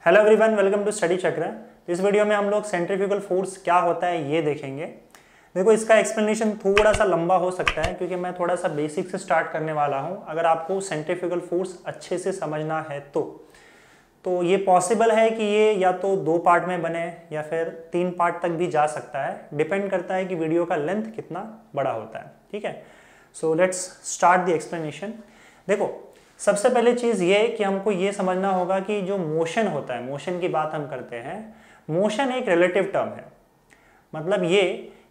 Hello everyone, welcome to study Chakra. इस video में हम लोग सेंट्रीफ्यूगल फोर्स क्या होता है ये देखेंगे। देखो, इसका एक्सप्लेनेशन थोड़ा सा लंबा हो सकता है क्योंकि मैं थोड़ा सा बेसिक से स्टार्ट करने वाला हूँ। अगर आपको सेंट्रीफ्यूगल फोर्स अच्छे से समझना है तो ये पॉसिबल है कि ये या तो 2 पार्ट में बने या फिर 3 पार्ट तक भी जा सकता है। डिपेंड करता है कि वीडियो का लेंथ कितना बड़ा होता है। ठीक है, so let's start the explanation. देखो, सबसे पहले चीज़ ये कि हमको ये समझना होगा कि जो मोशन होता है, मोशन की बात हम करते हैं, मोशन एक रिलेटिव टर्म है। मतलब ये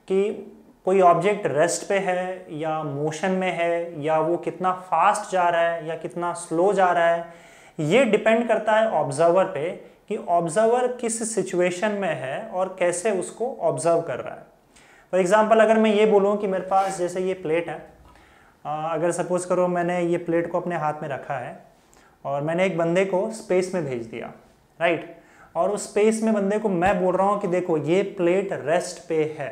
कि कोई ऑब्जेक्ट रेस्ट पे है या मोशन में है या वो कितना फास्ट जा रहा है या कितना स्लो जा रहा है, ये डिपेंड करता है ऑब्जर्वर पे कि ऑब्जर्वर किस सिचुएशन में है और कैसे उसको ऑब्जर्व कर रहा है। फॉर एग्जाम्पल, अगर मैं ये बोलूँ कि मेरे पास जैसे ये प्लेट है, अगर सपोज करो मैंने ये प्लेट को अपने हाथ में रखा है और मैंने एक बंदे को स्पेस में भेज दिया, राइट। और उस स्पेस में बंदे को मैं बोल रहा हूँ कि देखो ये प्लेट रेस्ट पे है,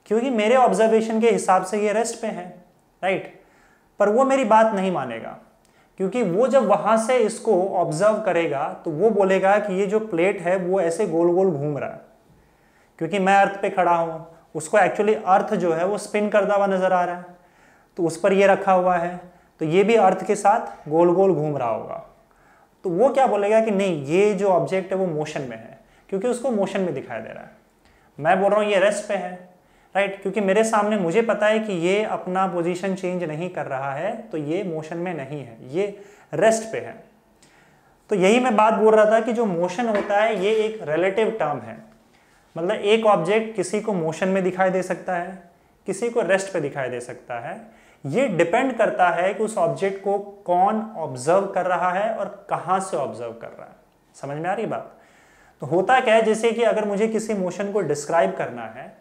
क्योंकि मेरे ऑब्जर्वेशन के हिसाब से ये रेस्ट पे है, राइट। पर वो मेरी बात नहीं मानेगा, क्योंकि वो जब वहाँ से इसको ऑब्जर्व करेगा तो वो बोलेगा कि ये जो प्लेट है वो ऐसे गोल गोल घूम रहा है, क्योंकि मैं अर्थ पे खड़ा हूँ। उसको एक्चुअली अर्थ जो है वो स्पिन करता हुआ नजर आ रहा है, तो उस पर ये रखा हुआ है, तो ये भी अर्थ के साथ गोल गोल घूम रहा होगा। तो वो क्या बोलेगा कि नहीं, ये जो ऑब्जेक्ट है वो मोशन में है, क्योंकि उसको मोशन में दिखाई दे रहा है। मैं बोल रहा हूँ ये रेस्ट पे है, राइट, क्योंकि मेरे सामने मुझे पता है कि ये अपना पोजीशन चेंज नहीं कर रहा है, तो ये मोशन में नहीं है, ये रेस्ट पे है। तो यही मैं बात बोल रहा था कि जो मोशन होता है ये एक रिलेटिव टर्म है। मतलब एक ऑब्जेक्ट किसी को मोशन में दिखाई दे सकता है, किसी को रेस्ट पे दिखाई दे सकता है। ये डिपेंड करता है कि उस ऑब्जेक्ट को कौन ऑब्जर्व कर रहा है और कहां से ऑब्जर्व कर रहा है। समझ में आ रही बात? तो होता क्या है, जैसे कि अगर मुझे किसी मोशन को डिस्क्राइब करना है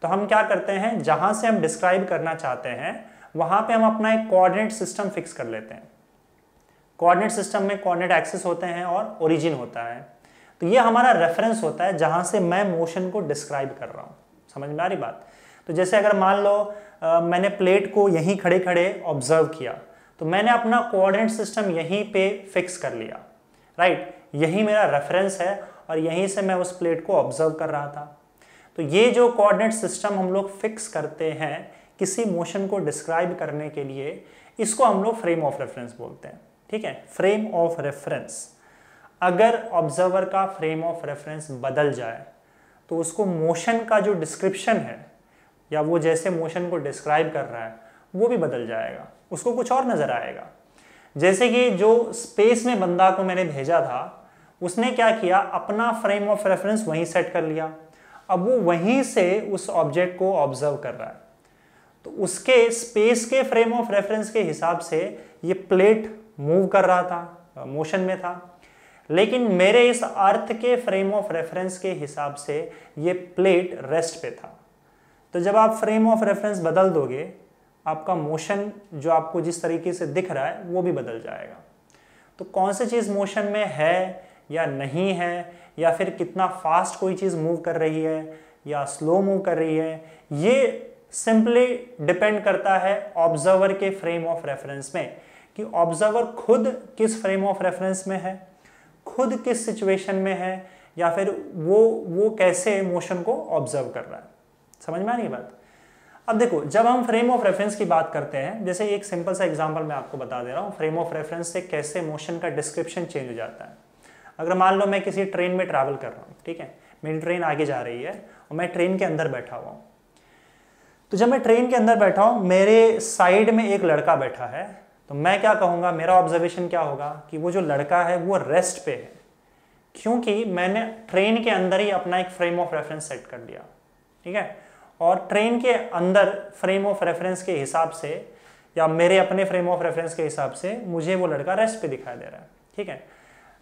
तो हम क्या करते हैं, जहां से हम डिस्क्राइब करना चाहते हैं वहां पे हम अपना एक कोऑर्डिनेट सिस्टम फिक्स कर लेते हैं। कोऑर्डिनेट सिस्टम में कोऑर्डिनेट एक्सिस होते हैं और ओरिजिन होता है। तो ये हमारा रेफरेंस होता है जहां से मैं मोशन को डिस्क्राइब कर रहा हूं। समझ में आ रही बात? तो जैसे अगर मान लो मैंने प्लेट को यहीं खड़े खड़े ऑब्जर्व किया, तो मैंने अपना कोऑर्डिनेट सिस्टम यहीं पे फिक्स कर लिया, राइट। यही मेरा रेफरेंस है और यहीं से मैं उस प्लेट को ऑब्जर्व कर रहा था। तो ये जो कोऑर्डिनेट सिस्टम हम लोग फिक्स करते हैं किसी मोशन को डिस्क्राइब करने के लिए, इसको हम लोग फ्रेम ऑफ रेफरेंस बोलते हैं। ठीक है, फ्रेम ऑफ रेफरेंस। अगर ऑब्जर्वर का फ्रेम ऑफ रेफरेंस बदल जाए तो उसको मोशन का जो डिस्क्रिप्शन है या वो जैसे मोशन को डिस्क्राइब कर रहा है वो भी बदल जाएगा, उसको कुछ और नजर आएगा। जैसे कि जो स्पेस में बंदा को मैंने भेजा था, उसने क्या किया, अपना फ्रेम ऑफ रेफरेंस वहीं सेट कर लिया। अब वो वहीं से उस ऑब्जेक्ट को ऑब्जर्व कर रहा है, तो उसके स्पेस के फ्रेम ऑफ रेफरेंस के हिसाब से ये प्लेट मूव कर रहा था, मोशन में था। लेकिन मेरे इस अर्थ के फ्रेम ऑफ रेफरेंस के हिसाब से ये प्लेट रेस्ट पे था। तो जब आप फ्रेम ऑफ रेफरेंस बदल दोगे, आपका मोशन जो आपको जिस तरीके से दिख रहा है वो भी बदल जाएगा। तो कौन सी चीज़ मोशन में है या नहीं है, या फिर कितना फास्ट कोई चीज़ मूव कर रही है या स्लो मूव कर रही है, ये सिंपली डिपेंड करता है ऑब्जर्वर के फ्रेम ऑफ रेफरेंस में, कि ऑब्जर्वर खुद किस फ्रेम ऑफ रेफरेंस में है, खुद किस सिचुएशन में है, या फिर वो कैसे मोशन को ऑब्जर्व कर रहा है। समझ में आ रही है बात? अब देखो, जब हम फ्रेम ऑफ रेफरेंस की बात करते हैं, जैसे एक सिंपल सा एग्जांपल मैं आपको बता दे रहा हूँ, फ्रेम ऑफ रेफरेंस से कैसे मोशन का डिस्क्रिप्शन चेंज हो जाता है। अगर मान लो मैं किसी ट्रेन में ट्रैवल कर रहा हूँ, ठीक है, मेरी ट्रेन आगे जा रही है और मैं ट्रेन के अंदर बैठा हुआ हूँ। तो जब मैं ट्रेन के अंदर बैठा हूँ, मेरे साइड में एक लड़का बैठा है, तो मैं क्या कहूँगा, मेरा ऑब्जर्वेशन क्या होगा कि वो जो लड़का है वो रेस्ट पे है, क्योंकि मैंने ट्रेन के अंदर ही अपना एक फ्रेम ऑफ रेफरेंस सेट कर दिया। ठीक है, और ट्रेन के अंदर फ्रेम ऑफ रेफरेंस के हिसाब से या मेरे अपने फ्रेम ऑफ रेफरेंस के हिसाब से मुझे वो लड़का रेस्ट पे दिखाई दे रहा है। ठीक है,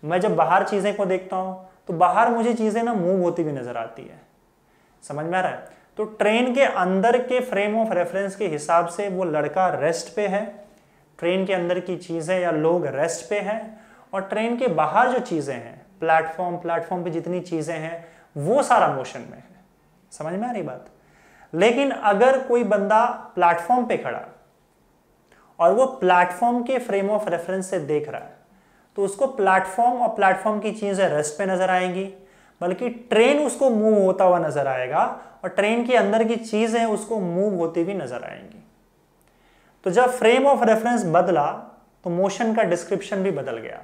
मैं जब बाहर चीज़ें को देखता हूँ तो बाहर मुझे चीज़ें ना मूव होती हुई नजर आती है। समझ में आ रहा है? तो ट्रेन के अंदर के फ्रेम ऑफ रेफरेंस के हिसाब से वो लड़का रेस्ट पे है, ट्रेन के अंदर की चीज़ें या लोग रेस्ट पे हैं, और ट्रेन के बाहर जो चीज़ें हैं, प्लेटफॉर्म पे जितनी चीज़ें हैं वो सारा मोशन में है। समझ में आ रही बात? लेकिन अगर कोई बंदा प्लेटफॉर्म पे खड़ा और वो प्लेटफॉर्म के फ्रेम ऑफ रेफरेंस से देख रहा है, तो उसको प्लेटफॉर्म और प्लेटफॉर्म की चीजें रेस्ट पे नजर आएंगी, बल्कि ट्रेन उसको मूव होता हुआ नजर आएगा और ट्रेन के अंदर की चीजें उसको मूव होती हुई नजर आएंगी। तो जब फ्रेम ऑफ रेफरेंस बदला तो मोशन का डिस्क्रिप्शन भी बदल गया।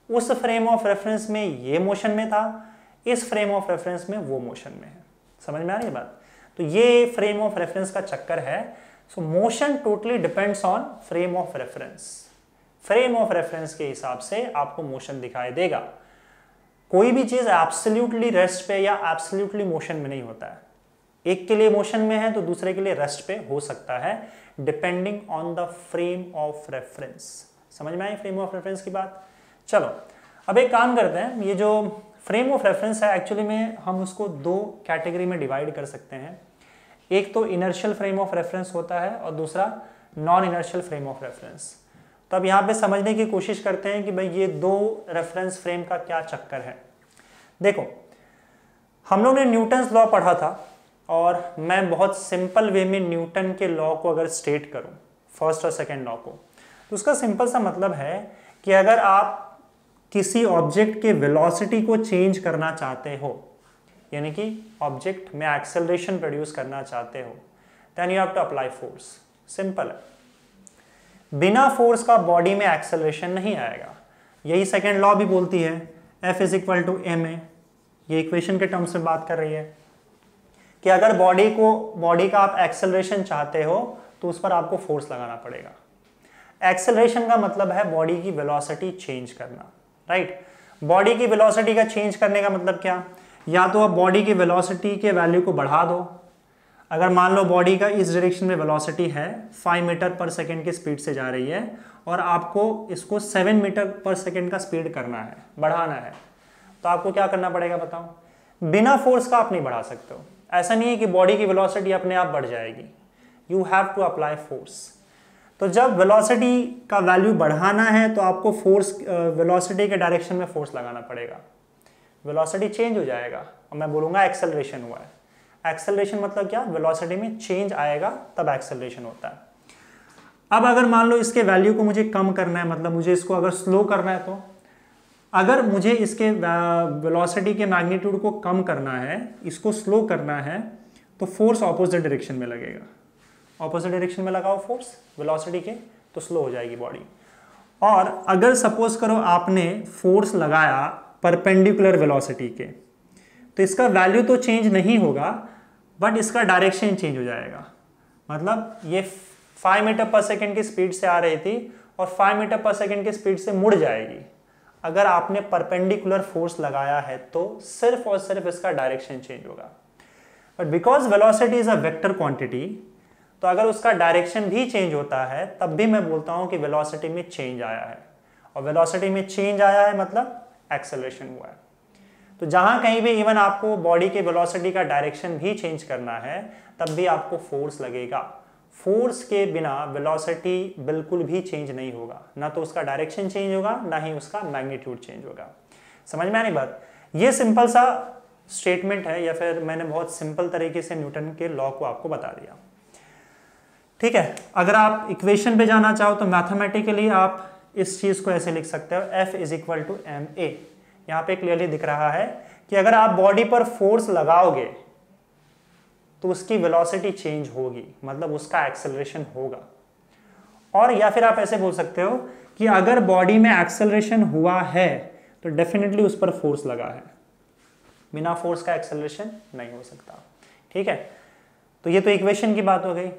उस फ्रेम ऑफ रेफरेंस में ये मोशन में था, इस फ्रेम ऑफ रेफरेंस में वो मोशन में है। समझ में आ रही है बात? तो ये फ्रेम ऑफ रेफरेंस का चक्कर है। सो motion totally depends on frame of reference. Frame of reference के हिसाब से आपको मोशन दिखाई देगा। कोई भी चीज एब्सोल्युटली रेस्ट पे या एब्सोल्युटली मोशन में नहीं होता है। एक के लिए मोशन में है तो दूसरे के लिए रेस्ट पे हो सकता है, depending on the frame of reference. समझ में आई फ्रेम ऑफ रेफरेंस की बात? चलो अब एक काम करते हैं, ये जो फ्रेम ऑफ रेफरेंस है एक्चुअली में हम उसको दो कैटेगरी में डिवाइड कर सकते हैं। एक तो इनर्शियल फ्रेम ऑफ रेफरेंस होता है और दूसरा non inertial frame of reference. तो अब यहाँ पे समझने की कोशिश करते हैं कि भाई ये दो रेफरेंस फ्रेम का क्या चक्कर है। देखो, हम लोग ने न्यूटन्स लॉ पढ़ा था और मैं बहुत सिंपल वे में न्यूटन के लॉ को अगर स्टेट करूं, फर्स्ट और सेकंड लॉ को, तो उसका सिंपल सा मतलब है कि अगर आप किसी ऑब्जेक्ट के वेलोसिटी को चेंज करना चाहते हो, यानी कि ऑब्जेक्ट में एक्सेलरेशन प्रोड्यूस करना चाहते हो, then you have to apply force. Simple है। बिना फोर्स का बॉडी में एक्सेलरेशन नहीं आएगा। यही सेकंड लॉ भी बोलती है, F is equal to M A. ये इक्वेशन के टर्म्स में बात कर रही है कि अगर बॉडी का आप एक्सेलरेशन चाहते हो तो उस पर आपको फोर्स लगाना पड़ेगा। एक्सेलरेशन का मतलब है बॉडी की वेलोसिटी चेंज करना, राइट? बॉडी की वेलोसिटी का चेंज करने का मतलब क्या? या तो आप बॉडी की वेलोसिटी के वैल्यू को बढ़ा दो। अगर मान लो बॉडी का इस डायरेक्शन में वेलोसिटी है 5 मीटर पर सेकेंड की स्पीड से जा रही है और आपको इसको 7 मीटर पर सेकेंड का स्पीड करना है, बढ़ाना है, तो आपको क्या करना पड़ेगा बताओ? बिना फोर्स का आप नहीं बढ़ा सकते हो। ऐसा नहीं है कि बॉडी की वेलोसिटी अपने आप बढ़ जाएगी, you have to apply force. तो जब वेलोसिटी का वैल्यू बढ़ाना है तो आपको फोर्स वेलोसिटी के डायरेक्शन में फोर्स लगाना पड़ेगा, वेलोसिटी चेंज हो जाएगा और मैं बोलूँगा एक्सेलरेशन हुआ है। एक्सेलरेशन मतलब क्या? वेलोसिटी में चेंज आएगा तब एक्सेलरेशन होता है। अब अगर मान लो इसके वैल्यू को मुझे कम करना है, मतलब मुझे इसको अगर स्लो करना है, तो अगर मुझे इसके वेलोसिटी के मैग्नीट्यूड को कम करना है, इसको स्लो करना है, तो फोर्स ऑपोजिट डायरेक्शन में लगेगा। ऑपोजिट डायरेक्शन में लगाओ फोर्स वेलोसिटी के, तो स्लो हो जाएगी बॉडी। और अगर सपोज करो आपने फोर्स लगाया परपेंडिकुलर वेलोसिटी के, तो इसका वैल्यू तो चेंज नहीं होगा बट इसका डायरेक्शन चेंज हो जाएगा। मतलब ये 5 मीटर पर सेकेंड की स्पीड से आ रही थी और 5 मीटर पर सेकेंड की स्पीड से मुड़ जाएगी। अगर आपने परपेंडिकुलर फोर्स लगाया है तो सिर्फ और सिर्फ इसका डायरेक्शन चेंज होगा। But because velocity is a vector quantity, तो अगर उसका डायरेक्शन भी चेंज होता है तब भी मैं बोलता हूं कि वेलोसिटी में चेंज आया है। और वेलोसिटी में चेंज आया है मतलब एक्सेलरेशन हुआ है। तो जहां कहीं भी इवन आपको बॉडी के वेलोसिटी का डायरेक्शन भी चेंज करना है तब भी आपको फोर्स लगेगा। फोर्स के बिना वेलोसिटी बिल्कुल भी चेंज नहीं होगा, ना तो उसका डायरेक्शन चेंज होगा ना ही उसका मैग्नीट्यूड चेंज होगा। समझ में आनी बात? ये सिंपल सा स्टेटमेंट है, या फिर मैंने बहुत सिंपल तरीके से न्यूटन के लॉ को आपको बता दिया। ठीक है, अगर आप इक्वेशन पे जाना चाहो तो मैथमेटिकली आप इस चीज को ऐसे लिख सकते हो, F is equal to M A. यहाँ पे क्लियरली दिख रहा है कि अगर आप बॉडी पर फोर्स लगाओगे तो उसकी वेलोसिटी चेंज होगी, मतलब उसका एक्सेलरेशन होगा। और या फिर आप ऐसे बोल सकते हो कि अगर बॉडी में एक्सेलरेशन हुआ है तो डेफिनेटली उस पर फोर्स लगा है, बिना फोर्स का एक्सेलरेशन नहीं हो सकता। ठीक है, तो ये तो इक्वेशन की बात हो गई।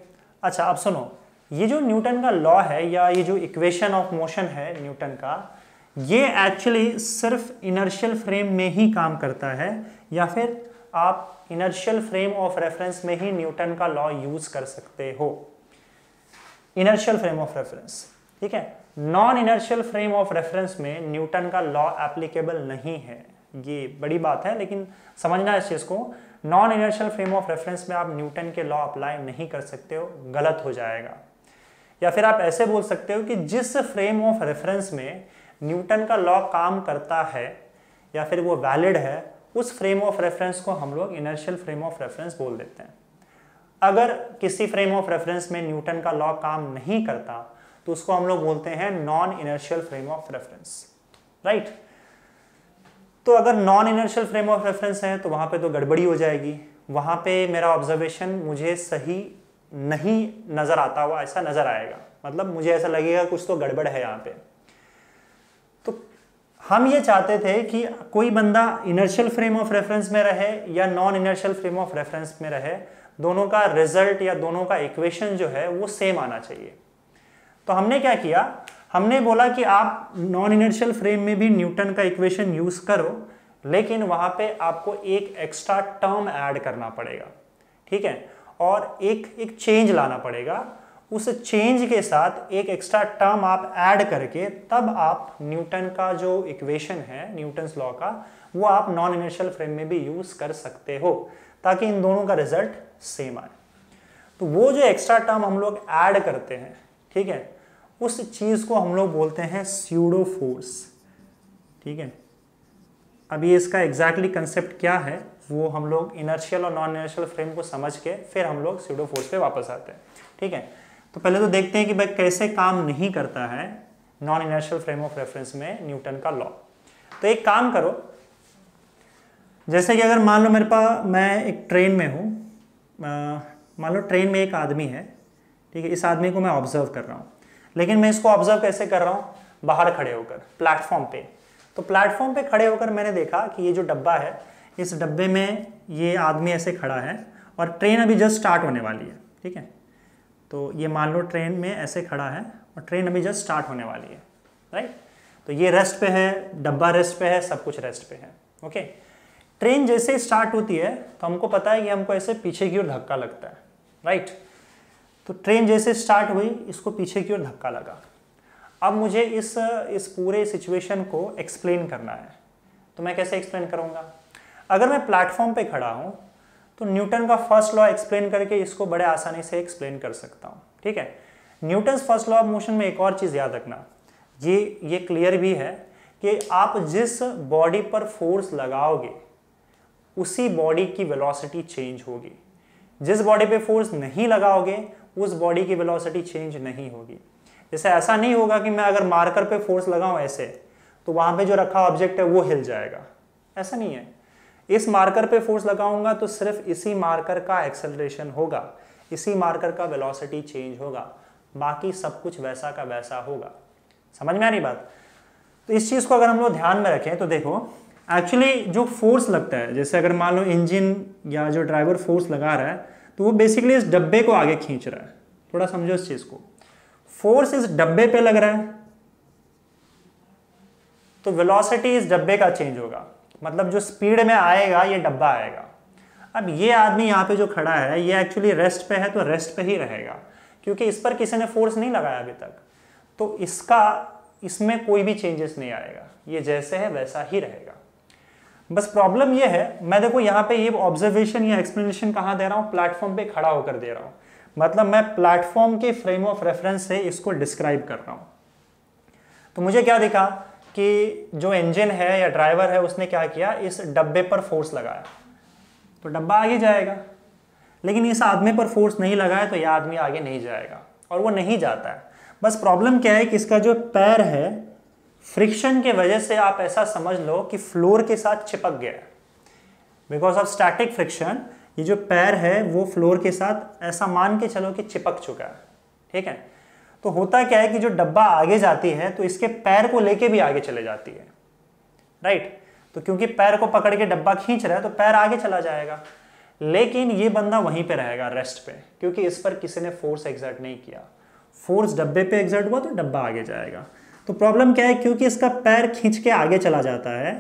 अच्छा अब सुनो, ये जो न्यूटन का लॉ है या ये जो इक्वेशन ऑफ मोशन है न्यूटन का, ये एक्चुअली सिर्फ इनर्शियल फ्रेम में ही काम करता है, या फिर आप इनर्शियल फ्रेम ऑफ रेफरेंस में ही न्यूटन का लॉ यूज कर सकते हो। इनर्शियल फ्रेम ऑफ रेफरेंस, ठीक है। Non inertial frame of reference में न्यूटन का लॉ एप्लीकेबल नहीं है, ये बड़ी बात है, लेकिन समझना इस चीज को। Non inertial frame of reference में आप न्यूटन के लॉ अप्लाई नहीं कर सकते हो, गलत हो जाएगा। या फिर आप ऐसे बोल सकते हो कि जिस फ्रेम ऑफ रेफरेंस में न्यूटन का लॉ काम करता है या फिर वो वैलिड है, उस फ्रेम ऑफ रेफरेंस को हम लोग इनर्शियल फ्रेम ऑफ रेफरेंस बोल देते हैं। अगर किसी फ्रेम ऑफ रेफरेंस में न्यूटन का लॉ काम नहीं करता तो उसको हम लोग बोलते हैं non inertial frame of reference. Right. तो अगर non inertial frame of reference है तो वहां पे तो गड़बड़ी हो जाएगी, वहां पे मेरा ऑब्जर्वेशन मुझे सही नहीं नजर आता हुआ ऐसा नजर आएगा, मतलब मुझे ऐसा लगेगा कुछ तो गड़बड़ है यहाँ पे। तो हम ये चाहते थे कि कोई बंदा इनर्शियल फ्रेम ऑफ रेफरेंस में रहे या non inertial frame of reference में रहे, दोनों का रिजल्ट या दोनों का इक्वेशन जो है वो सेम आना चाहिए। तो हमने क्या किया, हमने बोला कि आप नॉन इनर्शियल फ्रेम में भी न्यूटन का इक्वेशन यूज करो, लेकिन वहां पे आपको एक एक्स्ट्रा टर्म ऐड करना पड़ेगा, ठीक है, और एक चेंज लाना पड़ेगा। उस चेंज के साथ एक एक्स्ट्रा टर्म आप ऐड करके तब आप न्यूटन का जो इक्वेशन है न्यूटन्स लॉ का, वो आप नॉन इनर्शियल फ्रेम में भी यूज कर सकते हो, ताकि इन दोनों का रिजल्ट सेम आए। तो वो जो एक्स्ट्रा टर्म हम लोग ऐड करते हैं, ठीक है, उस चीज को हम लोग बोलते हैं स्यूडो फोर्स, ठीक है। अभी इसका एग्जैक्टली कंसेप्ट क्या है वो हम लोग इनर्शियल और नॉन इनर्शियल फ्रेम को समझ के फिर हम लोग स्यूडो फोर्स पे वापस आते हैं, ठीक है। तो पहले तो देखते हैं कि भाई कैसे काम नहीं करता है non inertial frame of reference में न्यूटन का लॉ। तो एक काम करो, जैसे कि अगर मान लो मेरे पास, मैं एक ट्रेन में हूँ, मान लो ट्रेन में एक आदमी है, ठीक है, इस आदमी को मैं ऑब्जर्व कर रहा हूँ, लेकिन मैं इसको ऑब्जर्व कैसे कर रहा हूँ, बाहर खड़े होकर प्लेटफॉर्म पे। तो प्लेटफॉर्म पे खड़े होकर मैंने देखा कि ये जो डब्बा है, इस डब्बे में ये आदमी ऐसे खड़ा है और ट्रेन अभी जस्ट स्टार्ट होने वाली है, ठीक है। तो ये मान लो ट्रेन में ऐसे खड़ा है और ट्रेन अभी जस्ट स्टार्ट होने वाली है, राइट। तो ये रेस्ट पे है, डब्बा रेस्ट पे है, सब कुछ रेस्ट पे है, ओके। ट्रेन जैसे स्टार्ट होती है तो हमको पता है कि हमको ऐसे पीछे की ओर धक्का लगता है, राइट। तो ट्रेन जैसे स्टार्ट हुई, इसको पीछे की ओर धक्का लगा। अब मुझे इस पूरे सिचुएशन को एक्सप्लेन करना है, तो मैं कैसे एक्सप्लेन करूँगा। अगर मैं प्लेटफॉर्म पे खड़ा हूँ तो न्यूटन का फर्स्ट लॉ एक्सप्लेन करके इसको बड़े आसानी से एक्सप्लेन कर सकता हूँ, ठीक है। Newton's first law of motion में एक और चीज़ याद रखना, ये क्लियर भी है कि आप जिस बॉडी पर फोर्स लगाओगे उसी बॉडी की वेलोसिटी चेंज होगी। जिस बॉडी पे फोर्स नहीं लगाओगे उस बॉडी की वेलोसिटी चेंज नहीं होगी। जैसे ऐसा नहीं होगा कि मैं अगर मार्कर पे फोर्स लगाऊं ऐसे, तो वहां पे जो रखा ऑब्जेक्ट है वो हिल जाएगा, ऐसा नहीं है। इस मार्कर पे फोर्स लगाऊंगा तो सिर्फ इसी मार्कर का एक्सेलरेशन होगा, इसी मार्कर का वेलोसिटी चेंज होगा, बाकी सब कुछ वैसा का वैसा होगा। समझ में आ रही बात। तो इस चीज को अगर हम लोग ध्यान में रखें तो देखो, एक्चुअली जो फोर्स लगता है, जैसे अगर मान लो इंजन या जो ड्राइवर फोर्स लगा रहा है, तो वो बेसिकली इस डब्बे को आगे खींच रहा है। थोड़ा समझो इस चीज को, फोर्स इस डब्बे पे लग रहा है तो वेलोसिटी इस डब्बे का चेंज होगा, मतलब जो स्पीड में आएगा ये डब्बा आएगा। अब ये आदमी यहाँ पे जो खड़ा है ये एक्चुअली रेस्ट पे है, तो रेस्ट पे ही रहेगा क्योंकि इस पर किसी ने फोर्स नहीं लगाया अभी तक, तो इसमें कोई भी चेंजेस नहीं आएगा, ये जैसे है वैसा ही रहेगा। बस प्रॉब्लम ये है, मैं देखो यहाँ पे ये ऑब्जर्वेशन या एक्सप्लेनेशन कहाँ दे रहा हूँ, प्लेटफॉर्म पे खड़ा होकर दे रहा हूँ, मतलब मैं प्लेटफॉर्म के फ्रेम ऑफ रेफरेंस से इसको डिस्क्राइब कर रहा हूँ। तो मुझे क्या दिखा कि जो इंजन है या ड्राइवर है उसने क्या किया, इस डब्बे पर फोर्स लगाया तो डब्बा आगे जाएगा, लेकिन इस आदमी पर फोर्स नहीं लगाया तो यह आदमी आगे नहीं जाएगा, और वो नहीं जाता है। बस प्रॉब्लम क्या है कि इसका जो पैर है फ्रिक्शन के वजह से आप ऐसा समझ लो कि फ्लोर के साथ चिपक गया है, बिकॉज ऑफ स्टैटिक फ्रिक्शन। ये जो पैर है वो फ्लोर के साथ ऐसा मान के चलो कि चिपक चुका है, ठीक है। तो होता क्या है कि जो डब्बा आगे जाती है तो इसके पैर को लेके भी आगे चले जाती है, राइट। तो क्योंकि पैर को पकड़ के डब्बा खींच रहा है तो पैर आगे चला जाएगा, लेकिन ये बंदा वहीं पे रहेगा रेस्ट पे, क्योंकि इस पर किसी ने फोर्स एग्जर्ट नहीं किया। फोर्स डब्बे पे एग्जर्ट हुआ तो डब्बा आगे जाएगा। तो प्रॉब्लम क्या है, क्योंकि इसका पैर खींच के आगे चला जाता है,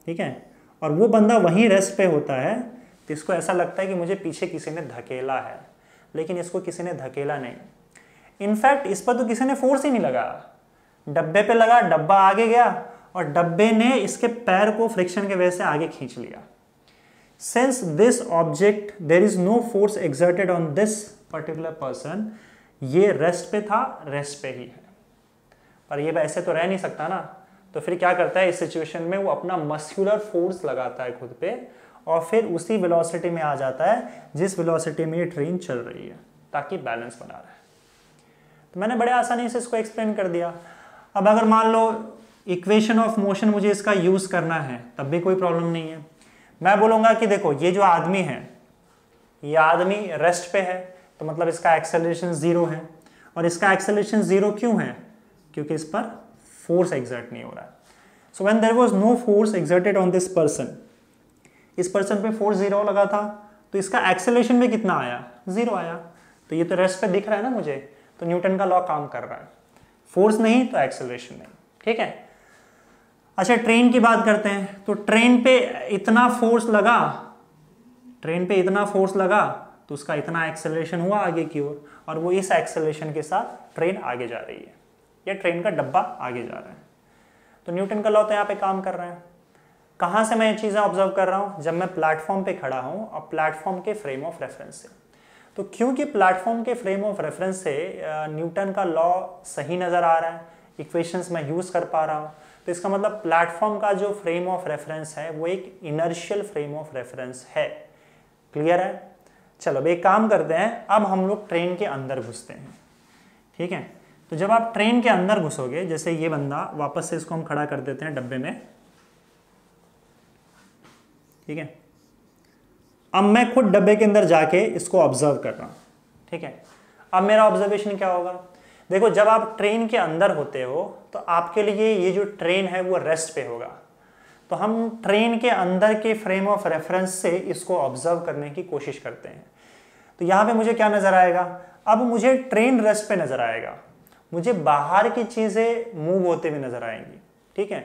ठीक है, और वो बंदा वहीं रेस्ट पे होता है, तो इसको ऐसा लगता है कि मुझे पीछे किसी ने धकेला है, लेकिन इसको किसी ने धकेला नहीं। इनफैक्ट इस पर तो किसी ने फोर्स ही नहीं लगाया, डब्बे पे लगा, डब्बा आगे गया और डब्बे ने इसके पैर को फ्रिक्शन के वजह से आगे खींच लिया। Since this object there is no force exerted on this particular person, ये रेस्ट पे था, रेस्ट पे ही है, पर ये ऐसे तो रह नहीं सकता ना। तो फिर क्या करता है इस सिचुएशन में, वो अपना मस्कुलर फोर्स लगाता है खुद पे और फिर उसी वेलोसिटी में आ जाता है जिस वेलोसिटी में ये ट्रेन चल रही है, ताकि बैलेंस बना रहे। तो मैंने बड़े आसानी से इसको एक्सप्लेन कर दिया। अब अगर मान लो इक्वेशन ऑफ मोशन मुझे इसका यूज करना है तब भी कोई प्रॉब्लम नहीं है। मैं बोलूंगा कि देखो ये जो आदमी है, ये आदमी रेस्ट पे है, तो मतलब इसका एक्सेलरेशन 0 है। और इसका एक्सेलरेशन 0 क्यों है? क्योंकि इस पर फोर्स एक्सर्ट नहीं हो रहा है। So when there was no force exerted on this person, इस पर्सन पे फोर्स 0 लगा था, तो इसका एक्सेलरेशन भी कितना आया? 0 आया। तो ये तो रेस्ट पे दिख रहा है ना मुझे, तो न्यूटन का लॉ काम कर रहा है। फोर्स नहीं तो एक्सेलरेशन नहीं। ठीक है। अच्छा, ट्रेन की बात करते हैं। तो ट्रेन पे इतना फोर्स लगा, ट्रेन पे इतना फोर्स लगा तो उसका इतना एक्सेलरेशन हुआ आगे की ओर, और वो इस एक्सेलरेशन के साथ ट्रेन आगे जा रही है, या ट्रेन का डब्बा आगे जा रहा है। तो न्यूटन का लॉ तो यहाँ पे काम कर रहा है। कहाँ से मैं ये चीज़ें ऑब्जर्व कर रहा हूँ? जब मैं प्लेटफॉर्म पे खड़ा हूँ और प्लेटफॉर्म के फ्रेम ऑफ रेफरेंस से। तो क्योंकि प्लेटफॉर्म के फ्रेम ऑफ रेफरेंस से न्यूटन का लॉ सही नज़र आ रहा है, इक्वेशंस मैं यूज़ कर पा रहा हूँ, तो इसका मतलब प्लेटफॉर्म का जो फ्रेम ऑफ रेफरेंस है वो एक इनर्शियल फ्रेम ऑफ रेफरेंस है। क्लियर है? चलो अब एक काम करते हैं, अब हम लोग ट्रेन के अंदर घुसते हैं। ठीक है। तो जब आप ट्रेन के अंदर घुसोगे, जैसे ये बंदा, वापस से इसको हम खड़ा कर देते हैं डब्बे में। ठीक है। अब मैं खुद डब्बे के अंदर जाके इसको ऑब्जर्व कर रहा हूं। ठीक है। अब मेरा ऑब्जर्वेशन क्या होगा? देखो, जब आप ट्रेन के अंदर होते हो तो आपके लिए ये जो ट्रेन है वो रेस्ट पे होगा। तो हम ट्रेन के अंदर के फ्रेम ऑफ रेफरेंस से इसको ऑब्जर्व करने की कोशिश करते हैं। तो यहाँ पे मुझे क्या नजर आएगा? अब मुझे ट्रेन रेस्ट पे नजर आएगा, मुझे बाहर की चीजें मूव होते हुए नजर आएंगी। ठीक है।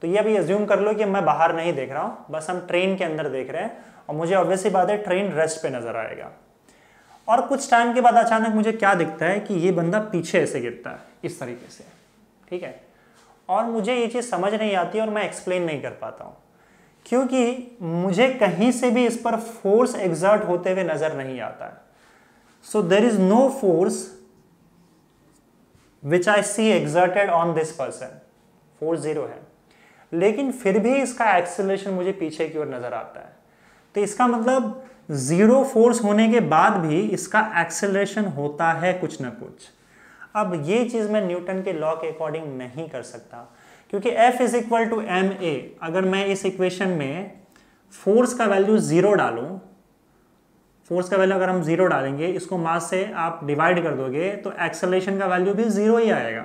तो ये अभी अज्यूम कर लो कि मैं बाहर नहीं देख रहा हूँ, बस हम ट्रेन के अंदर देख रहे हैं, और मुझे ऑब्वियसली बात है ट्रेन रेस्ट पे नजर आएगा। और कुछ टाइम के बाद अचानक मुझे क्या दिखता है कि ये बंदा पीछे ऐसे गिरता है, इस तरीके से। ठीक है। और मुझे ये चीज़ समझ नहीं आती और मैं एक्सप्लेन नहीं कर पाता हूँ, क्योंकि मुझे कहीं से भी इस पर फोर्स एग्जर्ट होते हुए नजर नहीं आता है। So there is no force which I see exerted on this person. Force 0 है, लेकिन फिर भी इसका एक्सेलरेशन मुझे पीछे की ओर नजर आता है। तो इसका मतलब 0 फोर्स होने के बाद भी इसका एक्सेलरेशन होता है कुछ ना कुछ। अब ये चीज़ मैं न्यूटन के लॉ के अकॉर्डिंग नहीं कर सकता, क्योंकि F is equal to ma। अगर मैं इस इक्वेशन में फोर्स का वैल्यू 0 डालूं, फोर्स का वैल्यू अगर हम 0 डालेंगे, इसको मास से आप डिवाइड कर दोगे तो एक्सेलरेशन का वैल्यू भी 0 ही आएगा।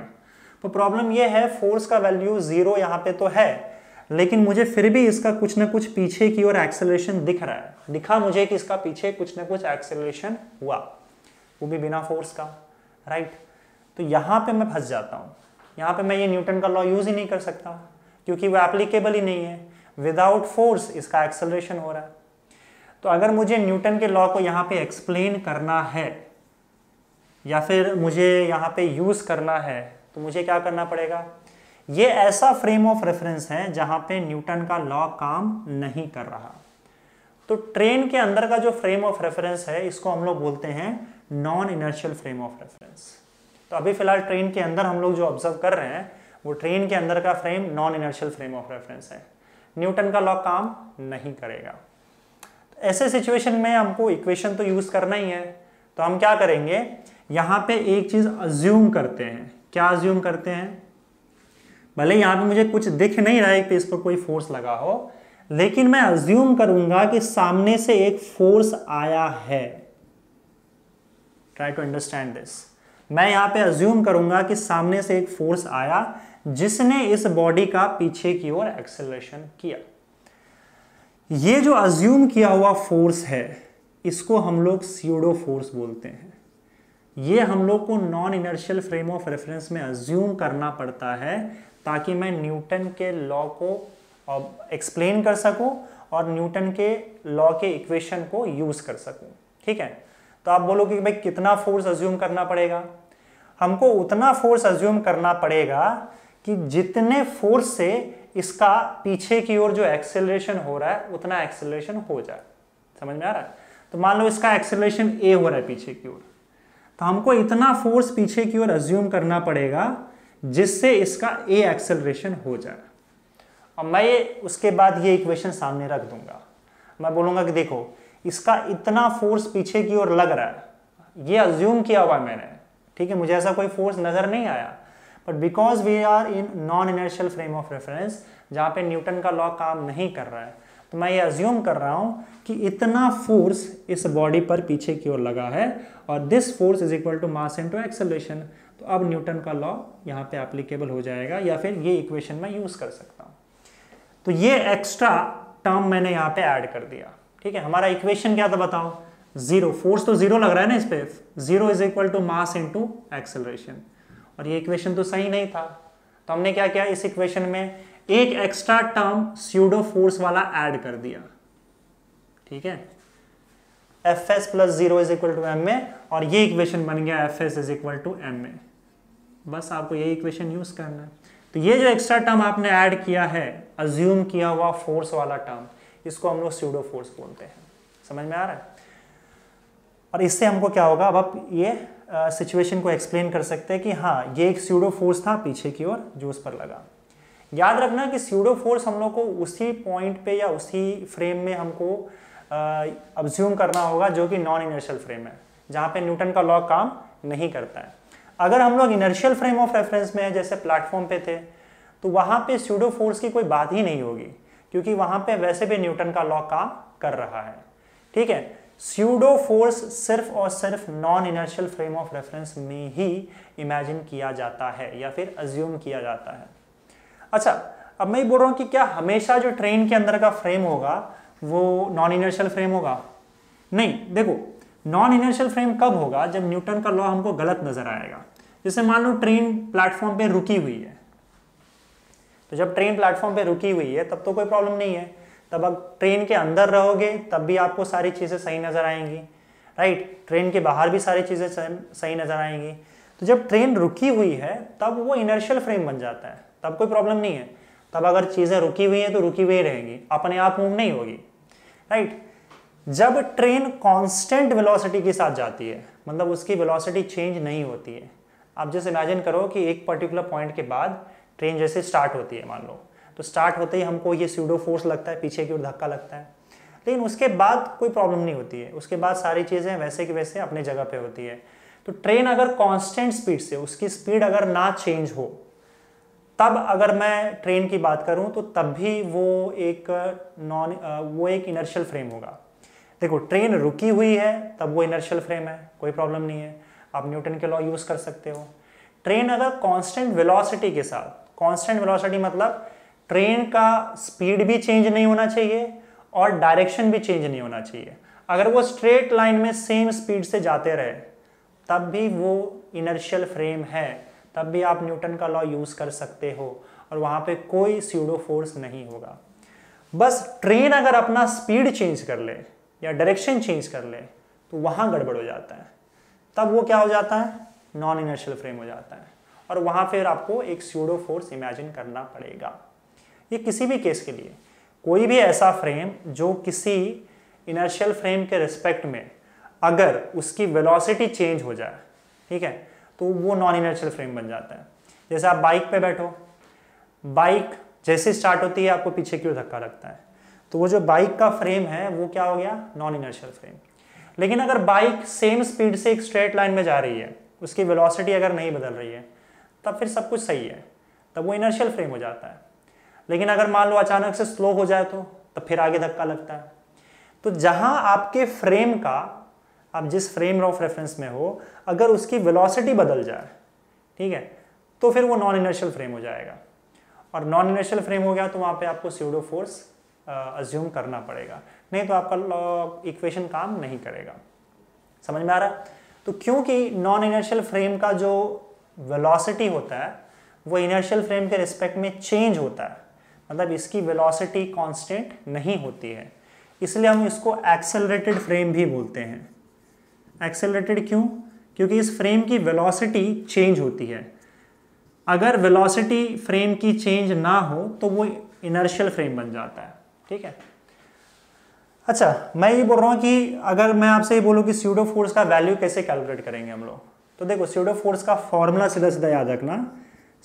तो प्रॉब्लम ये है, फोर्स का वैल्यू 0 यहाँ पे तो है, लेकिन मुझे फिर भी इसका कुछ ना कुछ पीछे की ओर एक्सेलरेशन दिख रहा है। दिखा मुझे कि इसका पीछे कुछ ना कुछ एक्सेलरेशन हुआ, वो भी बिना फोर्स का। राइट। तो यहाँ पे मैं फंस जाता हूँ। यहाँ पे मैं ये न्यूटन का लॉ यूज ही नहीं कर सकता, क्योंकि वो एप्लीकेबल ही नहीं है। विदाउट फोर्स इसका एक्सेलरेशन हो रहा है। तो अगर मुझे न्यूटन के लॉ को यहाँ पे एक्सप्लेन करना है, या फिर मुझे यहाँ पे यूज करना है, तो मुझे क्या करना पड़ेगा? ये ऐसा फ्रेम ऑफ रेफरेंस है जहां पे न्यूटन का लॉ काम नहीं कर रहा। तो ट्रेन के अंदर का जो फ्रेम ऑफ रेफरेंस है, इसको हम लोग बोलते हैं non inertial frame of reference. तो अभी फिलहाल ट्रेन के अंदर हम लोग जो ऑब्जर्व कर रहे हैं, वो ट्रेन के अंदर का frame non inertial frame of reference है। न्यूटन का लॉ काम नहीं करेगा। तो ऐसे सिचुएशन में हमको इक्वेशन तो यूज करना ही है। तो हम क्या करेंगे, यहाँ पे एक चीज अज्यूम करते हैं। क्या अज्यूम करते हैं? भले यहाँ पे मुझे कुछ दिख नहीं रहा है कि इस पर कोई फोर्स लगा हो, लेकिन मैं अज्यूम करूंगा कि सामने से एक फोर्स आया है। Try to understand this. मैं यहाँ पे अज्यूम करूंगा कि सामने से एक फोर्स आया जिसने इस बॉडी का पीछे की ओर एक्सेलरेशन किया। ये जो अज्यूम किया हुआ फोर्स है, इसको हम लोग स्यूडो फोर्स बोलते हैं। ये हम लोग को non inertial frame of reference में अज्यूम करना पड़ता है, ताकि मैं न्यूटन के लॉ को एक्सप्लेन कर सकूं और न्यूटन के लॉ के इक्वेशन को यूज कर सकूं। ठीक है। तो आप बोलोगे कि भाई कितना फोर्स अज्यूम करना पड़ेगा? हमको उतना फोर्स अज्यूम करना पड़ेगा कि जितने फोर्स से इसका पीछे की ओर जो एक्सेलरेशन हो रहा है, उतना एक्सेलरेशन हो जाए। समझ में आ रहा है? तो मान लो इसका एक्सेलरेशन a हो रहा है पीछे की ओर, तो हमको इतना फोर्स पीछे की ओर अज्यूम करना पड़ेगा जिससे इसका a एक्सेलरेशन हो जाए। और मैं उसके बाद ये इक्वेशन सामने रख दूंगा। मैं बोलूंगा कि देखो, इसका इतना फोर्स पीछे की ओर लग रहा है, ये अज्यूम किया हुआ मैंने। ठीक है, मुझे ऐसा कोई फोर्स नजर नहीं आया, but because we are in non inertial frame of reference जहाँ पे न्यूटन का लॉ काम नहीं कर रहा है, तो मैं ये अज्यूम कर रहा हूँ कि इतना फोर्स इस बॉडी पर पीछे की ओर लगा है और this force is equal to mass into acceleration. तो अब न्यूटन का लॉ यहाँ पे एप्लीकेबल हो जाएगा या फिर ये इक्वेशन मैं यूज कर सकता हूँ। तो ये एक्स्ट्रा टर्म मैंने यहाँ पे ऐड कर दिया। ठीक है, हमारा इक्वेशन क्या था बताओ? जीरो, फोर्स तो जीरो लग रहा है ना इस पे, zero is equal to mass into acceleration, और ये इक्वेशन तो सही नहीं था। तो हमने क्या किया, इस इक्वेशन में एक एक्स्ट्रा टर्म स्यूडो फोर्स वाला ऐड कर दिया। ठीक है, F S plus zero is equal to M में, और ये इक्वेशन बन गया F S is equal to M में। बस आपको ये इक्वेशन यूज करना है। तो ये जो एक्स्ट्रा टर्म आपने ऐड किया है, अज्यूम किया हुआ फोर्स वाला टर्म, इसको हम लोग स्यूडो फोर्स बोलते हैं। समझ में आ रहा है? और इससे हमको क्या होगा, अब आप ये सिचुएशन को एक्सप्लेन कर सकते हैं कि हाँ ये एक स्यूडो फोर्स था पीछे की ओर जो उस पर लगा। याद रखना कि स्यूडो फोर्स हम लोग को उसी पॉइंट पे या उसी फ्रेम में हमको अब्ज्यूम करना होगा जो कि नॉन इनर्शियल फ्रेम है, जहाँ पे न्यूटन का लॉ काम नहीं करता है। अगर हम लोग इनर्शियल फ्रेम ऑफ रेफरेंस में है, जैसे प्लेटफॉर्म पे थे, तो वहाँ पे स्यूडो फोर्स की कोई बात ही नहीं होगी, क्योंकि वहाँ पे वैसे भी न्यूटन का लॉ काम कर रहा है। ठीक है, स्यूडो फोर्स सिर्फ और सिर्फ non inertial frame of reference में ही इमेजिन किया जाता है या फिर अज्यूम किया जाता है। अच्छा, अब मैं बोल रहा हूँ कि क्या हमेशा जो ट्रेन के अंदर का फ्रेम होगा वो नॉन इनर्शियल फ्रेम होगा? नहीं। देखो, नॉन इनर्शियल फ्रेम कब होगा? जब न्यूटन का लॉ हमको गलत नजर आएगा। जैसे मान लो ट्रेन प्लेटफॉर्म पे रुकी हुई है, तो जब ट्रेन प्लेटफॉर्म पे रुकी हुई है तब तो कोई प्रॉब्लम नहीं है, तब अब ट्रेन के अंदर रहोगे तब भी आपको सारी चीज़ें सही नज़र आएंगी, राइट? ट्रेन के बाहर भी सारी चीज़ें सही नज़र आएंगी। तो जब ट्रेन रुकी हुई है तब वो इनर्शियल फ्रेम बन जाता है, तब कोई प्रॉब्लम नहीं है। तब अगर चीज़ें रुकी हुई हैं तो रुकी हुई रहेंगी, अपने आप मूव नहीं होगी, राइट? जब ट्रेन कांस्टेंट वेलोसिटी के साथ जाती है, मतलब उसकी वेलोसिटी चेंज नहीं होती है। आप जैसे इमेजिन करो कि एक पर्टिकुलर पॉइंट के बाद ट्रेन जैसे स्टार्ट होती है, मान लो, तो स्टार्ट होते ही हमको ये स्यूडो फोर्स लगता है, पीछे की ओर धक्का लगता है, लेकिन उसके बाद कोई प्रॉब्लम नहीं होती है, उसके बाद सारी चीज़ें वैसे की वैसे अपने जगह पे होती है। तो ट्रेन अगर कांस्टेंट स्पीड से, उसकी स्पीड अगर ना चेंज हो, तब अगर मैं ट्रेन की बात करूं तो तब भी वो एक इनर्शियल फ्रेम होगा। देखो, ट्रेन रुकी हुई है तब वो इनर्शियल फ्रेम है, कोई प्रॉब्लम नहीं है, आप न्यूटन के लॉ यूज कर सकते हो। ट्रेन अगर कांस्टेंट वेलोसिटी के साथ, कांस्टेंट वेलोसिटी मतलब ट्रेन का स्पीड भी चेंज नहीं होना चाहिए और डायरेक्शन भी चेंज नहीं होना चाहिए, अगर वो स्ट्रेट लाइन में सेम स्पीड से जाते रहे, तब भी वो इनर्शियल फ्रेम है, तब भी आप न्यूटन का लॉ यूज कर सकते हो और वहां पे कोई स्यूडो फोर्स नहीं होगा। बस ट्रेन अगर अपना स्पीड चेंज कर ले या डायरेक्शन चेंज कर ले तो वहां गड़बड़ हो जाता है, तब वो क्या हो जाता है? नॉन इनर्शियल फ्रेम हो जाता है, और वहां फिर आपको एक स्यूडो फोर्स इमेजिन करना पड़ेगा। ये किसी भी केस के लिए, कोई भी ऐसा फ्रेम जो किसी इनर्शियल फ्रेम के रिस्पेक्ट में अगर उसकी वेलोसिटी चेंज हो जाए, ठीक है, तो वो नॉन इनर्शियल फ्रेम बन जाता है। जैसे आप बाइक पे बैठो, बाइक जैसे स्टार्ट होती है आपको पीछे की ओर धक्का लगता है, तो वो जो बाइक का फ्रेम है वो क्या हो गया? Non inertial frame. लेकिन अगर बाइक सेम स्पीड से एक स्ट्रेट लाइन में जा रही है, उसकी वेलोसिटी अगर नहीं बदल रही है, तब फिर सब कुछ सही है, तब वो इनर्शियल फ्रेम हो जाता है। लेकिन अगर मान लो अचानक से स्लो हो जाए तो तब फिर आगे धक्का लगता है। तो जहां आपके फ्रेम का, आप जिस फ्रेम ऑफ रेफरेंस में हो, अगर उसकी वेलोसिटी बदल जाए, ठीक है, तो फिर वो नॉन इनर्शियल फ्रेम हो जाएगा, और नॉन इनर्शियल फ्रेम हो गया तो वहां पे आपको स्यूडो फोर्स अज्यूम करना पड़ेगा, नहीं तो आपका इक्वेशन काम नहीं करेगा। समझ में आ रहा है? तो क्योंकि नॉन इनर्शियल फ्रेम का जो वेलोसिटी होता है वो इनर्शियल फ्रेम के रिस्पेक्ट में चेंज होता है, मतलब इसकी वेलोसिटी कांस्टेंट नहीं होती है, इसलिए हम इसको एक्सेलरेटेड फ्रेम भी बोलते हैं। एक्सेलरेटेड क्यों? क्योंकि इस फ्रेम की वेलोसिटी चेंज होती है। अगर वेलोसिटी फ्रेम की चेंज ना हो तो वो इनर्शियल फ्रेम बन जाता है। ठीक है, अच्छा, मैं ये बोल रहा हूँ कि अगर मैं आपसे ये बोलूँ कि स्यूडो फोर्स का वैल्यू कैसे कैलकुलेट करेंगे हम लोग, तो देखो, स्यूडो फोर्स का फॉर्मूला सीधा सीधा याद रखना।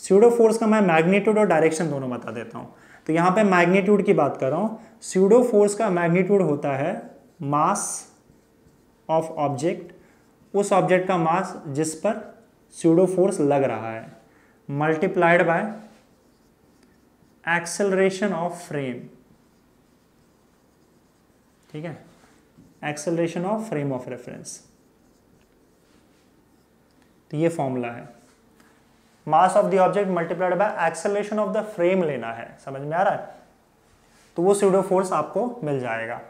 स्यूडो फोर्स का मैं मैग्नीट्यूड और डायरेक्शन दोनों बता देता हूँ। तो यहाँ पे मैग्नीट्यूड की बात कर रहा हूँ। स्यूडो फोर्स का मैग्नीट्यूड होता है मास ऑफ ऑब्जेक्ट, उस ऑब्जेक्ट का मास जिस पर स्यूडो फोर्स लग रहा है। Multiplied by acceleration of frame, ठीक है, acceleration of frame of reference. तो ये फॉर्मूला है, मास of the object multiplied by acceleration of the frame लेना है, समझ में आ रहा है? तो वो स्यूडो फोर्स आपको मिल जाएगा।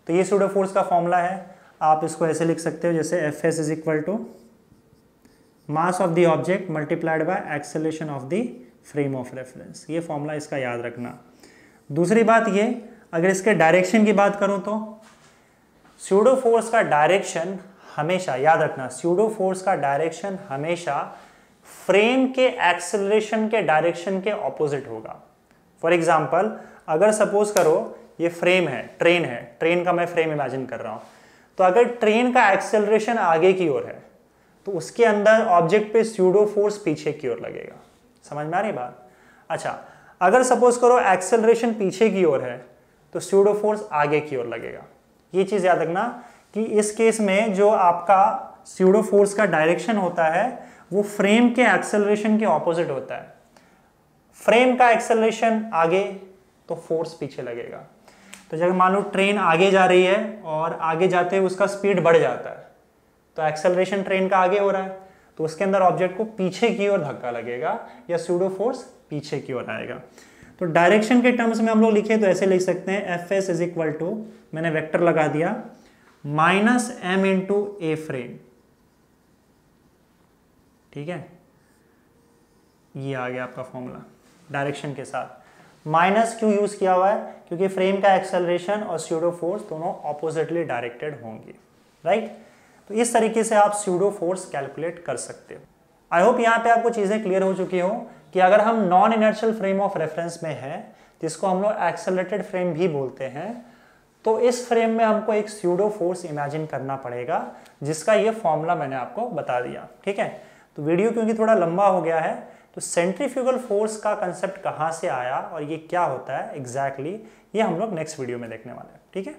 तो ये स्यूडो फोर्स का फॉर्मूला है, आप इसको ऐसे लिख सकते हो जैसे F S is equal to mass of the object multiplied by acceleration of the frame of reference. ये फॉर्मूला इसका याद रखना। दूसरी बात ये, अगर इसके डायरेक्शन की बात करूं तो स्यूडो फोर्स का डायरेक्शन हमेशा, याद रखना, स्यूडो फोर्स का डायरेक्शन हमेशा फ्रेम के एक्सेलरेशन के डायरेक्शन के ऑपोजिट होगा। फॉर एग्जाम्पल, अगर सपोज करो ये फ्रेम है, ट्रेन का मैं फ्रेम इमेजिन कर रहा हूं, तो अगर ट्रेन का एक्सेलरेशन आगे की ओर है तो उसके अंदर ऑब्जेक्ट पे स्यूडो फोर्स पीछे की ओर लगेगा। समझ में आ रही बात? अच्छा, अगर सपोज करो एक्सेलरेशन पीछे की ओर है तो स्यूडो फोर्स आगे की ओर लगेगा। ये चीज याद रखना कि इस केस में जो आपका स्यूडो फोर्स का डायरेक्शन होता है वो फ्रेम के एक्सेलरेशन के ऑपोजिट होता है। फ्रेम का एक्सेलरेशन आगे तो फोर्स पीछे लगेगा। तो जब मान लो ट्रेन आगे जा रही है और आगे जाते हुए उसका स्पीड बढ़ जाता है, तो एक्सेलरेशन ट्रेन का आगे हो रहा है, तो उसके अंदर ऑब्जेक्ट को पीछे की ओर धक्का लगेगा या स्यूडो फोर्स पीछे की ओर आएगा। तो डायरेक्शन के टर्म्स में हम लोग लिखे तो ऐसे लिख सकते हैं, F S is equal to, मैंने वेक्टर लगा दिया, minus M into A frame, ठीक है, ये आ गया आपका फॉर्मूला डायरेक्शन के साथ। माइनस क्यों यूज किया हुआ है? क्योंकि फ्रेम का एक्सेलरेशन और स्यूडो फोर्स दोनों ऑपोजिटली डायरेक्टेड होंगे, राइट? तो इस तरीके से आप स्यूडो फोर्स कैलकुलेट कर सकते हो। आई होप यहाँ पे आपको चीजें क्लियर हो चुकी हो कि अगर हम non inertial frame of reference में है, जिसको हम लोग एक्सेलरेटेड फ्रेम भी बोलते हैं, तो इस फ्रेम में हमको एक स्यूडो फोर्स इमेजिन करना पड़ेगा, जिसका ये फॉर्मूला मैंने आपको बता दिया, ठीक है? तो वीडियो क्योंकि थोड़ा लंबा हो गया है, तो सेंट्रीफ्यूगल फोर्स का कंसेप्ट कहाँ से आया और ये क्या होता है एग्जैक्टली, ये हम लोग नेक्स्ट वीडियो में देखने वाले हैं, ठीक है?